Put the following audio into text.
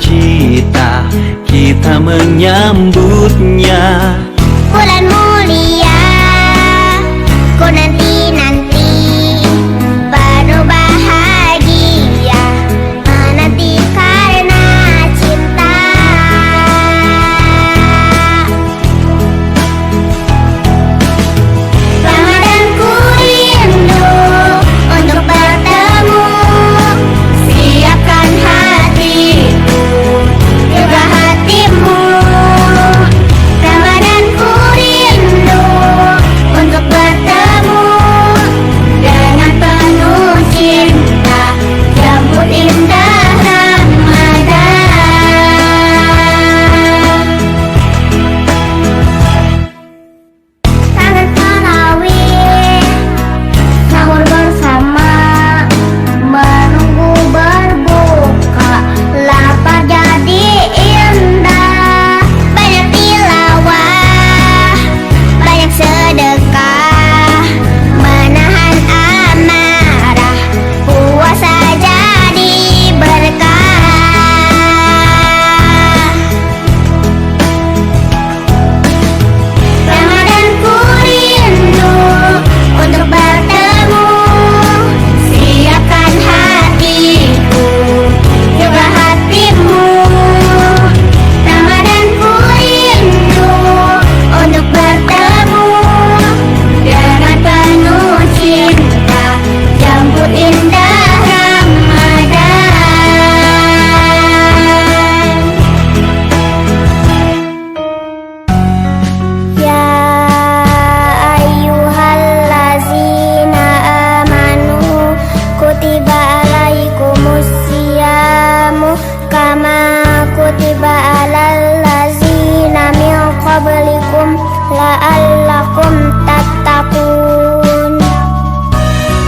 sukacita kita menyambutnya. Bulan mulia, ku nanti-nanti, penuh bahagia, menanti karena cinta. Ramadan ku rindu untuk bertemu, siapkan hatiku, juga hatimu. Ramadan ku rindu untuk bertemu, dengan penuh cinta, jambut indah Ramadan. Kangen tarawih, sahur bersama, menunggu berbuka, lapar jadi indah. Banyak tilawah, banyak sedekah, menahan amarah, puasa jadi berkah. Ramadan ku rindu untuk bertemu, siapkan hatiku, juga hatimu. Ramadan ku rindu untuk bertemu, dengan penuh cinta, jambut indah Ramadan. Ya ayyuhallazina amanu, kutiba alaikumus siyamu, kama kutiba alal ladzina min qablikum la'allakum